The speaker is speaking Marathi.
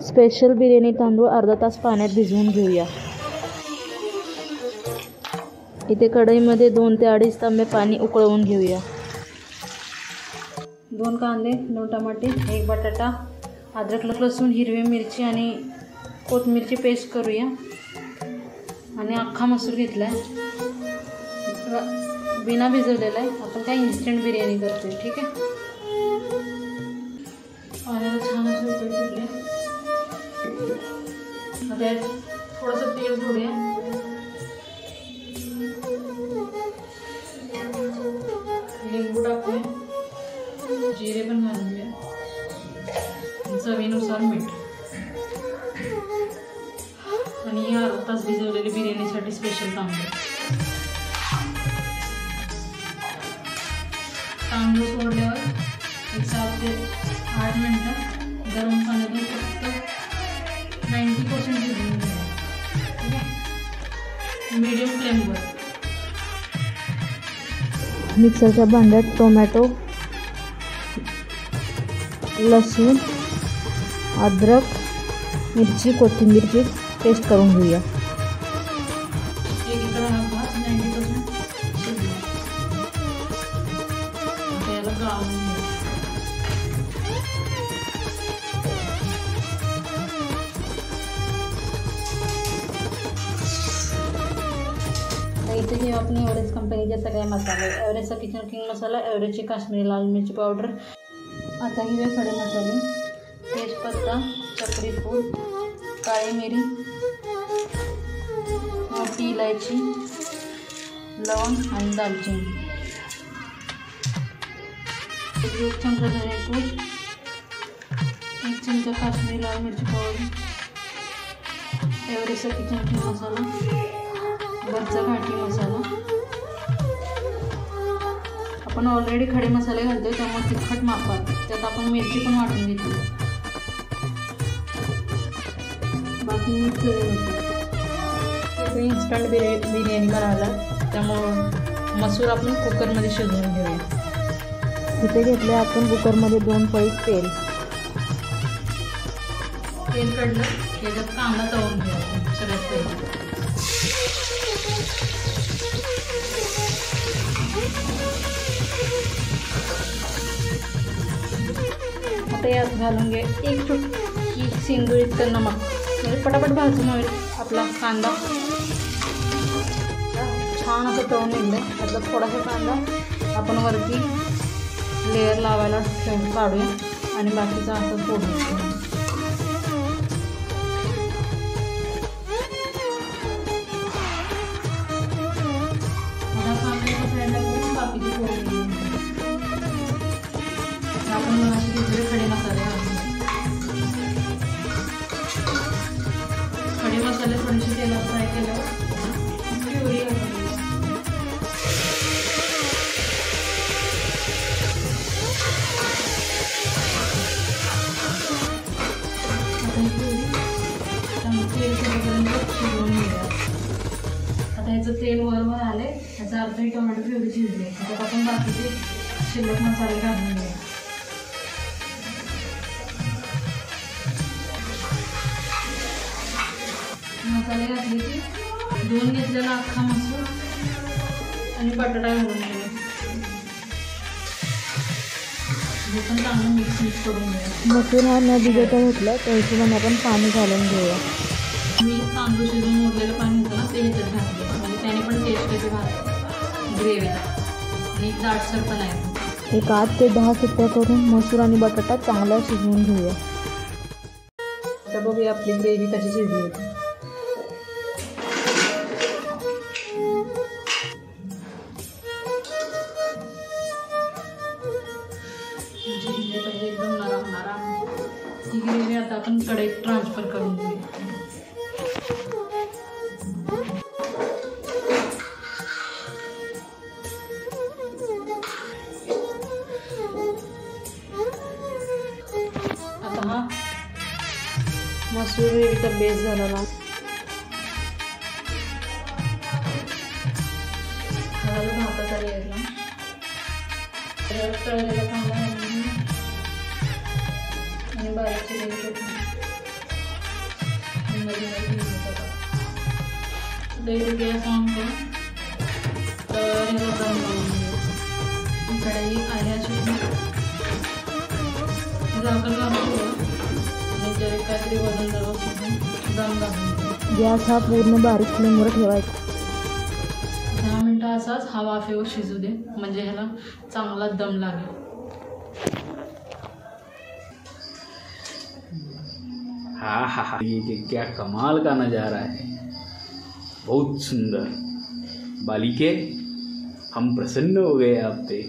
स्पेशल बिर्याणी तांदूळ अर्धा तास पाण्यात भिजवून घेऊया। इथे कढईमध्ये 2 ते 2.5 तांबे पाणी उकळवून घेऊया। 2 कांदे, 2 टमाटे, 1 बटाटा, अद्रक लसूण, हिरवी मिरची आणि कोथिंबीरची पेस्ट करूया। आणि अख्खा मसूर घेतला आहे, बिना भिजवलेला आहे। आपण काय इन्स्टंट बिर्याणी करतोय, ठीक आहे। पाण्याला छान असं उकळी सुटली। आता थोडंसं तेल सोडूया। लिंबू टाकूया, जिरे पण घालूया, चवीनुसार मीठ आणि अर्धा तास भिजवलेली बिर्याणीसाठी स्पेशल तांदूळ सोडल्यावर 7 ते 8 मिनटं गरम पाण्यातून फक्त 90% शिजवून घ्या, ठीक आहे, मीडियम फ्लेमवर। मिक्सरच्या भांड्यात टोमॅटो, लसूण, अद्रक, मिरची, कोथिंबीरची पेस्ट करून घेऊया। इथे हे आपण एव्हरेस्ट कंपनीचे सगळे मसाले, एव्हरेस्टचा किचन किंग मसाला, एव्हरेस्टची काश्मीरी लाल मिरची पावडर, आता हिरवे खडे मसाले, तेजपत्ता, चक्री फूल, काळी मिरी, मोठी इलायची, लवंग आणि दालचिनी, 1 चमचा धनेपूड, 1 चमचा काश्मीरी लाल मिरची पावडर, एव्हरेस्टचा किचन किंग मसाला, घरचा घाटी मसाला। आपण ऑलरेडी खडे मसाले घालतोय त्यामुळे तिखट मापात, त्यात आपण मिरची पण वाटून घेतली, बाकी मीठ चवीनुसार। इन्स्टंट बिर्याणी करायला त्यामुळं मसूर आपण कुकरमध्ये शिजवून घेऊया। इथे घेतले आपण कुकरमध्ये 2 पळी तेल काढलं, त्याच्यात कांदा तळून घेऊया सगळ्यात पहिले। आता यात घालून घे 1 चुटकी शेंगुळीत नमक, म्हणजे पटापट भाजून होईल आपला कांदा। छान असं तळून निघलं, त्यातला थोडासा कांदा आपण वरती लेअर लावायला काढूया आणि बाकीचा असं फोडून बाकीचे फोडून आपण असे दुसरे खडे मसाले थोडेसे तेलात फ्राय केल्यावर प्युरी तेल सुटेपर्यंत शिजवून घेऊया। आता ह्याचं तेल वर आले, याचा अर्थ टोमॅटो प्युरी शिजली। त्यात आपण बाकीचे शिल्लक मसाले घालून घेऊया। मसाले घातले की 2 घेतलेला अख्खा मसूर आणि बटाटा घालून घ्यायला, हे पण चांगलं मिक्स करून घ्यायला। मसूर हा न भिजवता घेतला त्या हिशोबाने आपण पाणी घालून घेऊया। मी तांदूळ शिजवून उरलेलं पाणी होतं ना ते ह्याच्यात घातलं, म्हणजे त्याने पण टेस्ट येते ग्रेव्हीला आणि दाटसर पण आहे। 8 ते 10 शिट्ट्या करून मसूर आणि बटाटा चांगला शिजवून घेऊया। आता बघूया आपली ग्रेव्ही कशी शिजली होती। एकदम नरम ही ग्रेव्ही आता आपण कढईत ट्रान्सफर करून घेऊया। आता हा मसूर ग्रेव्हीचा बेस झालेला, भाताचा लेअरला तळलेला कांदा आणि बारीक चिरलेली कोथिंबीर इथे गॅस ऑन करून तर ह्याला दम लावून घ्यायचं. कढई आहे अशी झाकण लावून आणि काहीतरी वजन दम लावून गॅस हा पूर्ण बारीक फ्लेमवर ठेवायचा. 10 मिनटं असाच हा वाफेवर शिजू दे, म्हणजे ह्याला चांगला दम लागेल. हाँ हाँ हाँ, ये क्या कमाल का नज़ारा है, बहुत सुंदर. बालिके, हम प्रसन्न हो गए आप पे.